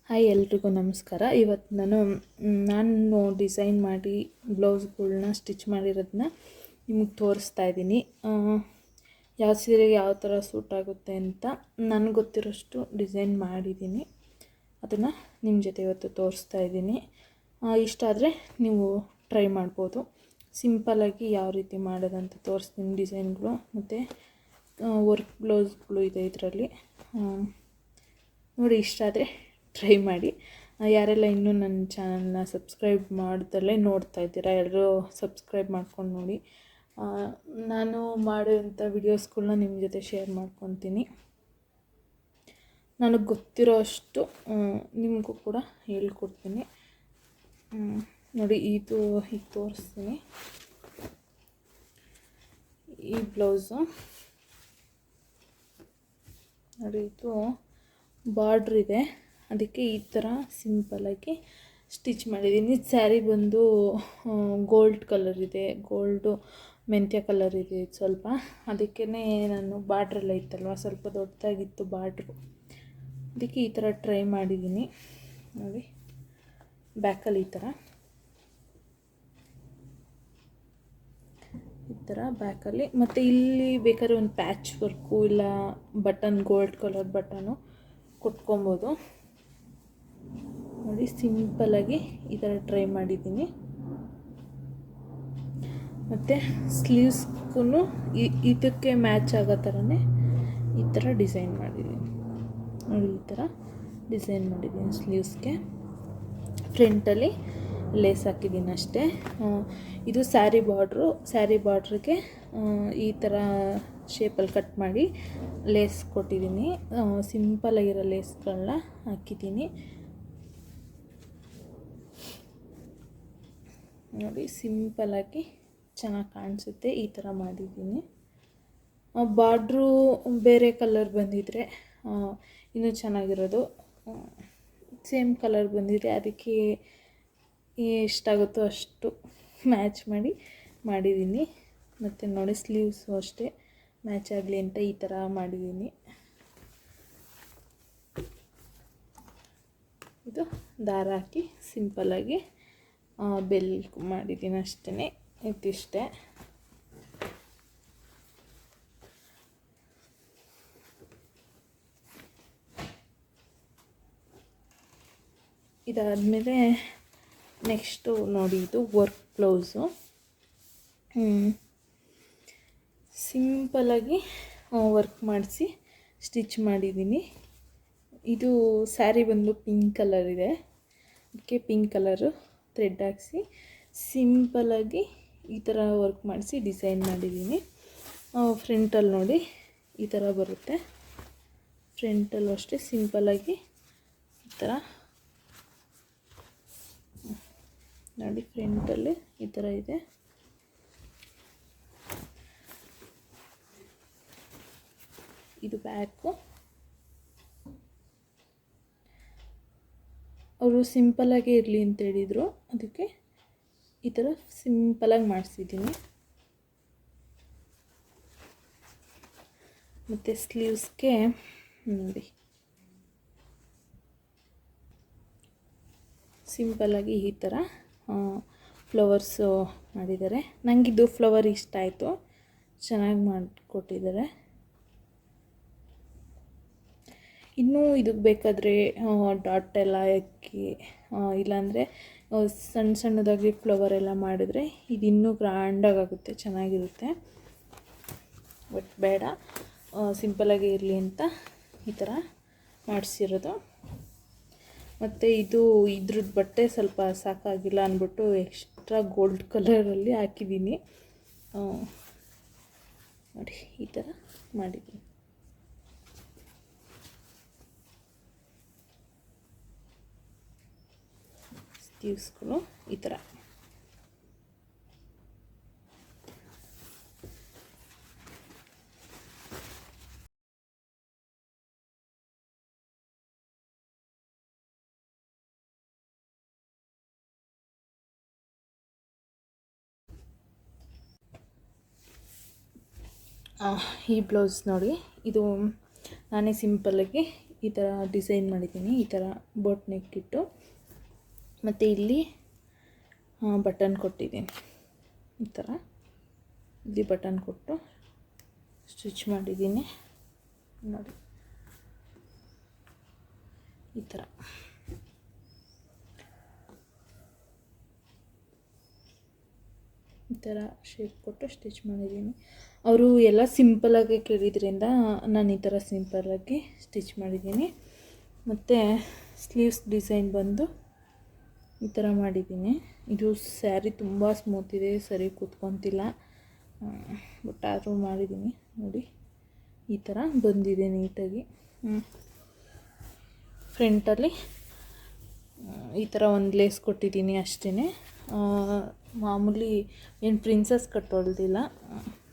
Hi ಎಲ್ರಿಗೂ ನಮಸ್ಕಾರ. ಇವತ್ತು ನಾನು ಡಿಸೈನ್ ಮಾಡಿ ಬ್ಲೌಸ್ಗಳ್ನ ಸ್ಟಿಚ್ ಮಾಡಿರೋದನ್ನ ನಿಮಗೆ ತೋರಿಸ್ತಾ ಇದ್ದೀನಿ. ಯಾವ ಸೀರೆಗೆ ಯಾವ ಥರ ಸೂಟ್ ಆಗುತ್ತೆ ಅಂತ ನನಗೆ ಗೊತ್ತಿರೋಷ್ಟು ಡಿಸೈನ್ ಮಾಡಿದ್ದೀನಿ. ಅದನ್ನು ನಿಮ್ಮ ಜೊತೆ ಇವತ್ತು ತೋರಿಸ್ತಾ ಇದ್ದೀನಿ. ಇಷ್ಟ ಆದರೆ ನೀವು ಟ್ರೈ ಮಾಡ್ಬೋದು. ಸಿಂಪಲ್ಲಾಗಿ ಯಾವ ರೀತಿ ಮಾಡೋದಂತ ತೋರಿಸ್ತೀನಿ. ಡಿಸೈನ್ಗಳು ಮತ್ತು ವರ್ಕ್ ಬ್ಲೌಸ್ಗಳು ಇದೆ ಇದರಲ್ಲಿ. ನೋಡಿ, ಇಷ್ಟ ಆದರೆ ಟ್ರೈ ಮಾಡಿ. ಯಾರೆಲ್ಲ ಇನ್ನೂ ನನ್ನ ಚಾನಲ್ನ ಸಬ್ಸ್ಕ್ರೈಬ್ ಮಾಡ್ದಲ್ಲೇ ನೋಡ್ತಾ ಇದ್ದೀರಾ, ಎಲ್ಲರೂ ಸಬ್ಸ್ಕ್ರೈಬ್ ಮಾಡ್ಕೊಂಡು ನೋಡಿ. ನಾನು ಮಾಡೋಂಥ ವಿಡಿಯೋಸ್ಗಳನ್ನ ನಿಮ್ಮ ಜೊತೆ ಶೇರ್ ಮಾಡ್ಕೊತೀನಿ. ನನಗೆ ಗೊತ್ತಿರೋ ಅಷ್ಟು ನಿಮಗೂ ಕೂಡ ಹೇಳ್ಕೊಡ್ತೀನಿ. ನೋಡಿ, ಇದು ಈಗ ತೋರಿಸ್ತೀನಿ. ಈ ಬ್ಲೌಸು ನೋಡಿ, ಇದು ಬಾರ್ಡ್ರ್ ಇದೆ, ಅದಕ್ಕೆ ಈ ಥರ ಸಿಂಪಲ್ಲಾಗಿ ಸ್ಟಿಚ್ ಮಾಡಿದ್ದೀನಿ. ಸ್ಯಾರಿ ಬಂದು ಗೋಲ್ಡ್ ಕಲರ್ ಇದೆ, ಗೋಲ್ಡು ಮೆಂತ್ಯ ಕಲರ್ ಇದೆ ಇದು ಸ್ವಲ್ಪ. ಅದಕ್ಕೇ ನಾನು ಬಾರ್ಡ್ರೆಲ್ಲ ಇತ್ತಲ್ವ, ಸ್ವಲ್ಪ ದೊಡ್ಡದಾಗಿತ್ತು ಬಾರ್ಡ್ರು, ಅದಕ್ಕೆ ಈ ಥರ ಟ್ರೈ ಮಾಡಿದ್ದೀನಿ. ನೋಡಿ, ಬ್ಯಾಕಲ್ಲಿ ಈ ಥರ ಬ್ಯಾಕಲ್ಲಿ, ಮತ್ತು ಇಲ್ಲಿ ಬೇಕಾದ್ರೆ ಒಂದು ಪ್ಯಾಚ್ ವರ್ಕು ಇಲ್ಲ ಬಟನ್, ಗೋಲ್ಡ್ ಕಲರ್ ಬಟನು ಕೊಟ್ಕೊಬೋದು. ನೋಡಿ, ಸಿಂಪಲ್ಲಾಗಿ ಈ ಥರ ಟ್ರೈ ಮಾಡಿದ್ದೀನಿ. ಮತ್ತು ಸ್ಲೀವ್ಸ್ಗೂ ಇದಕ್ಕೆ ಮ್ಯಾಚ್ ಆಗೋ ಥರನೇ ಈ ಥರ ಡಿಸೈನ್ ಮಾಡಿದ್ದೀನಿ. ನೋಡಿ, ಈ ಥರ ಡಿಸೈನ್ ಮಾಡಿದ್ದೀನಿ. ಸ್ಲೀವ್ಸ್ಗೆ ಫ್ರಂಟಲ್ಲಿ ಲೇಸ್ ಹಾಕಿದ್ದೀನಿ ಅಷ್ಟೇ. ಇದು ಸ್ಯಾರಿ ಬಾರ್ಡ್ರಿಗೆ ಈ ಥರ ಶೇಪಲ್ಲಿ ಕಟ್ ಮಾಡಿ ಲೇಸ್ ಕೊಟ್ಟಿದ್ದೀನಿ. ಸಿಂಪಲ್ಲಾಗಿರೋ ಲೇಸ್ಗಳನ್ನ ಹಾಕಿದ್ದೀನಿ. ನೋಡಿ, ಸಿಂಪಲ್ಲಾಗಿ ಚೆನ್ನಾಗಿ ಕಾಣಿಸುತ್ತೆ. ಈ ಥರ ಮಾಡಿದ್ದೀನಿ. ಬಾರ್ಡ್ರು ಬೇರೆ ಕಲರ್ ಬಂದಿದ್ದರೆ ಇನ್ನೂ ಚೆನ್ನಾಗಿರೋದು. ಸೇಮ್ ಕಲರ್ ಬಂದಿದೆ, ಅದಕ್ಕೆ ಎಷ್ಟಾಗುತ್ತೋ ಅಷ್ಟು ಮ್ಯಾಚ್ ಮಾಡಿದ್ದೀನಿ. ಮತ್ತು ನೋಡಿ, ಸ್ಲೀವ್ಸು ಅಷ್ಟೇ ಮ್ಯಾಚ್ ಆಗಲಿ ಅಂತ ಈ ಥರ ಮಾಡಿದ್ದೀನಿ. ಇದು ದಾರ ಹಾಕಿ ಸಿಂಪಲ್ಲಾಗಿ ಬೆಲ್ ಮಾಡಿದ್ದೀನಿ ಅಷ್ಟೇ. ಇದಿಷ್ಟೇ. ಇದಾದಮೇಲೆ ನೆಕ್ಸ್ಟು ನೋಡಿ, ಇದು ವರ್ಕ್ ಬ್ಲೌಸು. ಸಿಂಪಲ್ಲಾಗಿ ವರ್ಕ್ ಮಾಡಿಸಿ ಸ್ಟಿಚ್ ಮಾಡಿದ್ದೀನಿ. ಇದು ಸ್ಯಾರಿ ಬಂದು ಪಿಂಕ್ ಕಲರ್ ಇದೆ, ಅದಕ್ಕೆ ಪಿಂಕ್ ಕಲರು ಥ್ರೆಡ್ ಹಾಕಿಸಿ ಸಿಂಪಲ್ಲಾಗಿ ಈ ಥರ ವರ್ಕ್ ಮಾಡಿಸಿ ಡಿಸೈನ್ ಮಾಡಿದ್ದೀನಿ. ಫ್ರಂಟಲ್ಲಿ ನೋಡಿ ಈ ಥರ ಬರುತ್ತೆ. ಫ್ರಂಟಲ್ಲೂ ಅಷ್ಟೇ ಸಿಂಪಲ್ಲಾಗಿ ಈ ಥರ ನೋಡಿ, ಫ್ರಂಟಲ್ಲಿ ಈ ಥರ ಇದೆ. ಇದು ಬ್ಯಾಕು. ಅವರು ಸಿಂಪಲ್ಲಾಗೇ ಇರಲಿ ಅಂತ ಹೇಳಿದರು, ಅದಕ್ಕೆ ಈ ಥರ ಸಿಂಪಲ್ಲಾಗಿ ಮಾಡಿಸಿದ್ದೀನಿ. ಮತ್ತು ಸ್ಲೀವ್ಸ್ಗೆ ನೋಡಿ, ಸಿಂಪಲ್ಲಾಗಿ ಈ ಥರ ಫ್ಲವರ್ಸು ಮಾಡಿದ್ದಾರೆ. ನನಗಿದು ಫ್ಲವರ್ ಇಷ್ಟ ಆಯಿತು, ಚೆನ್ನಾಗಿ ಮಾಡಿಕೊಟ್ಟಿದ್ದಾರೆ. ಇನ್ನೂ ಇದಕ್ಕೆ ಬೇಕಾದರೆ ಡಾಟ್ ಎಲ್ಲ ಹಾಕಿ, ಇಲ್ಲಾಂದರೆ ಸಣ್ಣ ಸಣ್ಣದಾಗಿ ಫ್ಲವರ್ ಎಲ್ಲ ಮಾಡಿದ್ರೆ ಇದು ಇನ್ನೂ ಗ್ರ್ಯಾಂಡಾಗುತ್ತೆ, ಚೆನ್ನಾಗಿರುತ್ತೆ. ಬಟ್ ಬೇಡ, ಸಿಂಪಲ್ಲಾಗಿ ಇರಲಿ ಅಂತ ಈ ಥರ ಮಾಡಿಸಿರೋದು. ಮತ್ತು ಇದ್ರದ್ದು ಬಟ್ಟೆ ಸ್ವಲ್ಪ ಸಾಕಾಗಿಲ್ಲ ಅಂದ್ಬಿಟ್ಟು ಎಕ್ಸ್ಟ್ರಾ ಗೋಲ್ಡ್ ಕಲರಲ್ಲಿ ಹಾಕಿದ್ದೀನಿ. ನೋಡಿ, ಈ ಥರ ಮಾಡಿದ್ದೀನಿ. ಸ್ಲೀವ್ಸ್ಗಳು ಈ ಥರ. ಈ ಬ್ಲೌಸ್ ನೋಡಿ, ಇದು ನಾನೇ ಸಿಂಪಲ್ಲಾಗಿ ಈ ಥರ ಡಿಸೈನ್ ಮಾಡಿದ್ದೀನಿ, ಈ ಥರ ಬೋಟ್ ನೆಕ್ ಇಟ್ಟು. ಮತ್ತು ಇಲ್ಲಿ ಬಟನ್ ಕೊಟ್ಟಿದ್ದೀನಿ, ಈ ಥರ ಇಲ್ಲಿ ಬಟನ್ ಕೊಟ್ಟು ಸ್ಟಿಚ್ ಮಾಡಿದ್ದೀನಿ ನೋಡಿ, ಈ ಥರ. ಈ ಥರ ಶೇಪ್ ಕೊಟ್ಟು ಸ್ಟಿಚ್ ಮಾಡಿದ್ದೀನಿ. ಅವರು ಎಲ್ಲ ಸಿಂಪಲಾಗಿ ಕೇಳಿದ್ರಿಂದ ನಾನು ಈ ಥರ ಸಿಂಪಲ್ಲಾಗಿ ಸ್ಟಿಚ್ ಮಾಡಿದ್ದೀನಿ. ಮತ್ತು ಸ್ಲೀವ್ಸ್ ಡಿಸೈನ್ ಬಂದು ಈ ಥರ ಮಾಡಿದ್ದೀನಿ. ಇದು ಸ್ಯಾರಿ ತುಂಬ ಸ್ಮೂತ್ ಇದೆ, ಸರಿ ಕೂತ್ಕೊತಿಲ್ಲ, ಬಟ್ ಆದರೂ ಮಾಡಿದ್ದೀನಿ ನೋಡಿ, ಈ ಥರ ಬಂದಿದೆ ನೀಟಾಗಿ. ಫ್ರಂಟಲ್ಲಿ ಈ ಥರ ಒಂದು ಲೇಸ್ ಕೊಟ್ಟಿದ್ದೀನಿ ಅಷ್ಟೇ. ಮಾಮೂಲಿ ಏನು ಪ್ರಿನ್ಸಸ್ ಕಟ್ ಹೊಲ್ದಿಲ್ಲ,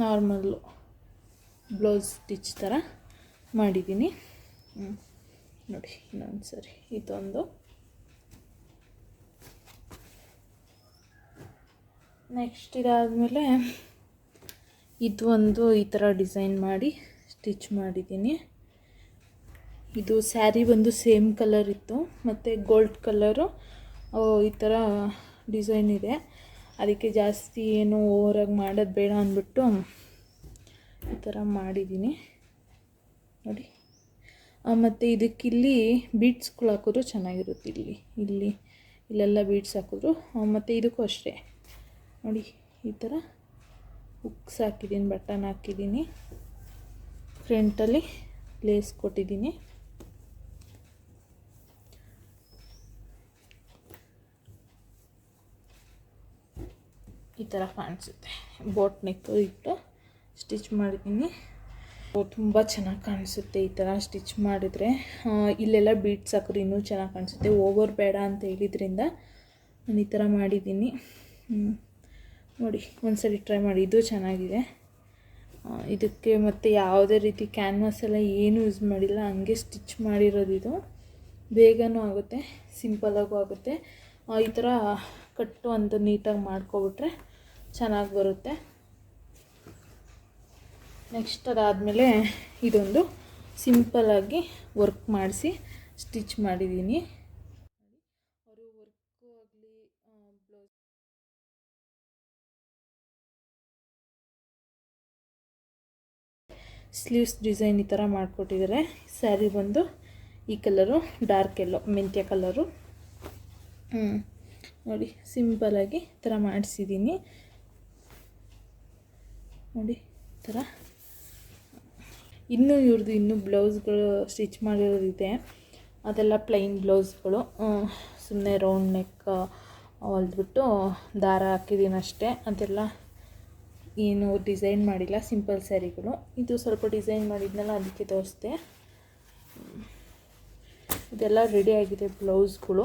ನಾರ್ಮಲ್ಲು ಬ್ಲೌಸ್ ಸ್ಟಿಚ್ ಥರ ಮಾಡಿದ್ದೀನಿ ನೋಡಿ. ಇನ್ನೊಂದು ಸರಿ ಇದೊಂದು, ನೆಕ್ಸ್ಟ್ ಇದಾದಮೇಲೆ ಇದು ಒಂದು ಈ ಥರ ಡಿಸೈನ್ ಮಾಡಿ ಸ್ಟಿಚ್ ಮಾಡಿದ್ದೀನಿ. ಇದು ಸ್ಯಾರಿ ಬಂದು ಸೇಮ್ ಕಲರ್ ಇತ್ತು, ಮತ್ತು ಗೋಲ್ಡ್ ಕಲರು ಈ ಥರ ಡಿಸೈನ್ ಇದೆ. ಅದಕ್ಕೆ ಜಾಸ್ತಿ ಏನು ಓವರಾಗಿ ಮಾಡೋದು ಬೇಡ ಅಂದ್ಬಿಟ್ಟು ಈ ಥರ ಮಾಡಿದ್ದೀನಿ ನೋಡಿ. ಮತ್ತು ಇದಕ್ಕಿಲ್ಲಿ ಬೀಡ್ಸ್ಗಳು ಹಾಕಿದ್ರು ಚೆನ್ನಾಗಿರುತ್ತೆ, ಇಲ್ಲೆಲ್ಲ ಬೀಡ್ಸ್ ಹಾಕಿದ್ರು. ಮತ್ತು ಇದಕ್ಕೂ ಅಷ್ಟೇ ನೋಡಿ, ಈ ಥರ ಹುಕ್ಸ್ ಹಾಕಿದ್ದೀನಿ, ಬಟನ್ ಹಾಕಿದ್ದೀನಿ, ಫ್ರಂಟಲ್ಲಿ ಲೇಸ್ ಕೊಟ್ಟಿದ್ದೀನಿ. ಈ ಥರ ಕಾಣಿಸುತ್ತೆ, ಬೋಟ್ ನೆಕ್ ಇಟ್ಟು ಸ್ಟಿಚ್ ಮಾಡಿದ್ದೀನಿ. ತುಂಬ ಚೆನ್ನಾಗಿ ಕಾಣಿಸುತ್ತೆ ಈ ಥರ ಸ್ಟಿಚ್ ಮಾಡಿದರೆ. ಇಲ್ಲೆಲ್ಲ ಬೀಡ್ಸ್ ಹಾಕಿದ್ರೆ ಇನ್ನೂ ಚೆನ್ನಾಗಿ ಕಾಣಿಸುತ್ತೆ. ಓವರ್ ಬೇಡ ಅಂತ ಹೇಳಿದ್ರಿಂದ ನಾನು ಈ ಥರ ಮಾಡಿದ್ದೀನಿ ನೋಡಿ. ಒಂದ್ಸರಿ ಟ್ರೈ ಮಾಡಿ, ಇದು ಚೆನ್ನಾಗಿದೆ. ಇದಕ್ಕೆ ಮತ್ತು ಯಾವುದೇ ರೀತಿ ಕ್ಯಾನ್ವಾಸ್ ಎಲ್ಲ ಏನೂ ಯೂಸ್ ಮಾಡಿಲ್ಲ, ಹಂಗೆ ಸ್ಟಿಚ್ ಮಾಡಿರೋದು. ಇದು ಬೇಗನೂ ಆಗುತ್ತೆ, ಸಿಂಪಲಾಗೂ ಆಗುತ್ತೆ. ಈ ಥರ ಕಟ್ಟು ಅಂತ ನೀಟಾಗಿ ಮಾಡ್ಕೊಬಿಟ್ರೆ ಚೆನ್ನಾಗಿ ಬರುತ್ತೆ. ನೆಕ್ಸ್ಟ್ ಅದಾದಮೇಲೆ ಇದೊಂದು ಸಿಂಪಲಾಗಿ ವರ್ಕ್ ಮಾಡಿಸಿ ಸ್ಟಿಚ್ ಮಾಡಿದ್ದೀನಿ. ಅವರು ವರ್ಕು ಆಗಲಿ ಬ್ಲೌಸ್ ಸ್ಲೀವ್ಸ್ ಡಿಸೈನ್ ಈ ಥರ ಮಾಡಿಕೊಟ್ಟಿದ್ದಾರೆ. ಸ್ಯಾರಿ ಬಂದು ಈ ಕಲರು ಡಾರ್ಕ್ ಎಲ್ಲೋ ಮೆಂತ್ಯ ಕಲರು ನೋಡಿ, ಸಿಂಪಲಾಗಿ ಈ ಥರ ಮಾಡಿಸಿದ್ದೀನಿ ನೋಡಿ, ಈ ಥರ. ಇನ್ನೂ ಬ್ಲೌಸ್ಗಳು ಸ್ಟಿಚ್ ಮಾಡಿರೋದಿದೆ, ಅದೆಲ್ಲ ಪ್ಲೈನ್ ಬ್ಲೌಸ್ಗಳು. ಸುಮ್ಮನೆ ರೌಂಡ್ ನೆಕ್ ಹೊಲ್ದ್ಬಿಟ್ಟು ದಾರ ಹಾಕಿದ್ದೀನಿ ಅಷ್ಟೇ, ಅದೆಲ್ಲ ಏನು ಡಿಸೈನ್ ಮಾಡಿಲ್ಲ, ಸಿಂಪಲ್ ಸ್ಯಾರಿಗಳು. ಇದು ಸ್ವಲ್ಪ ಡಿಸೈನ್ ಮಾಡಿದ್ನಲ್ಲ, ಅದಕ್ಕೆ ತೋರಿಸ್ದೆ. ಇದೆಲ್ಲ ರೆಡಿ ಆಗಿದೆ ಬ್ಲೌಸ್ಗಳು.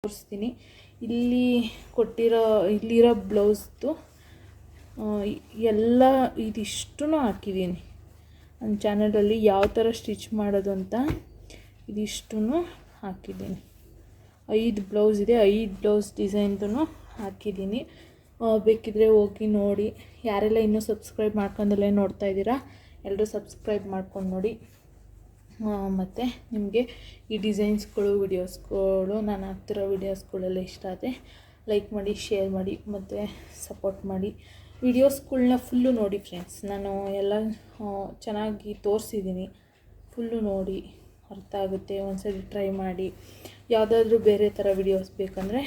ತೋರಿಸ್ತೀನಿ. ಇಲ್ಲಿರೋ ಬ್ಲೌಸ್ದು ಎಲ್ಲ ಇದಿಷ್ಟೂ ಹಾಕಿದ್ದೀನಿ ನನ್ನ ಚಾನಲಲ್ಲಿ, ಯಾವ ಥರ ಸ್ಟಿಚ್ ಮಾಡೋದು ಅಂತ ಇದಿಷ್ಟೂ ಹಾಕಿದ್ದೀನಿ. 5 ಬ್ಲೌಸ್ ಇದೆ, 5 ಬ್ಲೌಸ್ ಡಿಸೈನ್ದು ಹಾಕಿದ್ದೀನಿ. ಬೇಕಿದ್ದರೆ ಹೋಗಿ ನೋಡಿ. ಯಾರೆಲ್ಲ ಇನ್ನೂ ಸಬ್ಸ್ಕ್ರೈಬ್ ಮಾಡ್ಕೊಂಡಲ್ಲೇ ನೋಡ್ತಾ ಇದ್ದೀರಾ, ಎಲ್ಲರೂ ಸಬ್ಸ್ಕ್ರೈಬ್ ಮಾಡ್ಕೊಂಡು ನೋಡಿ. ಮತ್ತು ನಿಮಗೆ ಈ ಡಿಸೈನ್ಸ್ಗಳು, ವಿಡಿಯೋಸ್ಗಳು, ನಾನು ಹಾಕ್ತಿರೋ ವಿಡಿಯೋಸ್ಗಳೆಲ್ಲ ಇಷ್ಟ ಆದರೆ ಲೈಕ್ ಮಾಡಿ, ಶೇರ್ ಮಾಡಿ ಮತ್ತು ಸಪೋರ್ಟ್ ಮಾಡಿ. ವಿಡಿಯೋಸ್ಗಳ್ನ ಫುಲ್ಲು ನೋಡಿ ಫ್ರೆಂಡ್ಸ್, ನಾನು ಎಲ್ಲ ಚೆನ್ನಾಗಿ ತೋರಿಸಿದ್ದೀನಿ. ಫುಲ್ಲು ನೋಡಿ, ಅರ್ಥ ಆಗುತ್ತೆ. ಒಂದ್ಸರಿ ಟ್ರೈ ಮಾಡಿ. ಯಾವುದಾದ್ರೂ ಬೇರೆ ಥರ ವಿಡಿಯೋಸ್ ಬೇಕಂದರೆ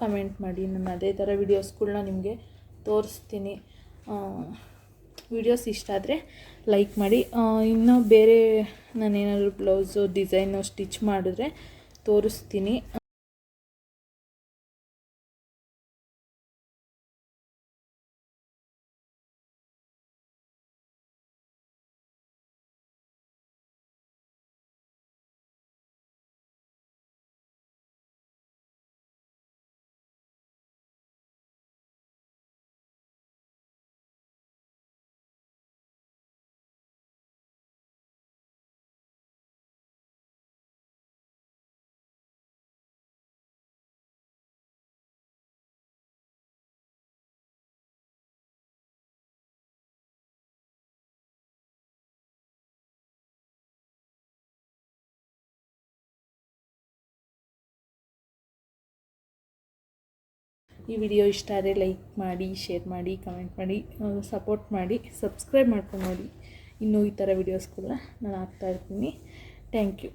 ಕಮೆಂಟ್ ಮಾಡಿ, ನಾನು ಅದೇ ಥರ ವಿಡಿಯೋಸ್ಗಳ್ನ ನಿಮಗೆ ತೋರಿಸ್ತೀನಿ. ವಿಡಿಯೋಸ್ ಇಷ್ಟ ಆದರೆ ಲೈಕ್ ಮಾಡಿ. ಇನ್ನೂ ಬೇರೆ ನಾನೇನಾದರೂ ಬ್ಲೌಸು ಡಿಸೈನು ಸ್ಟಿಚ್ ಮಾಡಿದ್ರೆ ತೋರಿಸ್ತೀನಿ. ಈ ವಿಡಿಯೋ ಇಷ್ಟ ಆದರೆ ಲೈಕ್ ಮಾಡಿ, ಶೇರ್ ಮಾಡಿ, ಕಮೆಂಟ್ ಮಾಡಿ, ಸಪೋರ್ಟ್ ಮಾಡಿ, ಸಬ್ಸ್ಕ್ರೈಬ್ ಮಾಡ್ಕೊಂಡು ನೋಡಿ. ಇನ್ನೂ ಈ ಥರ ವಿಡಿಯೋಸ್ಗಳನ್ನ ನಾನು ಹಾಕ್ತಾಯಿರ್ತೀನಿ. Thank you.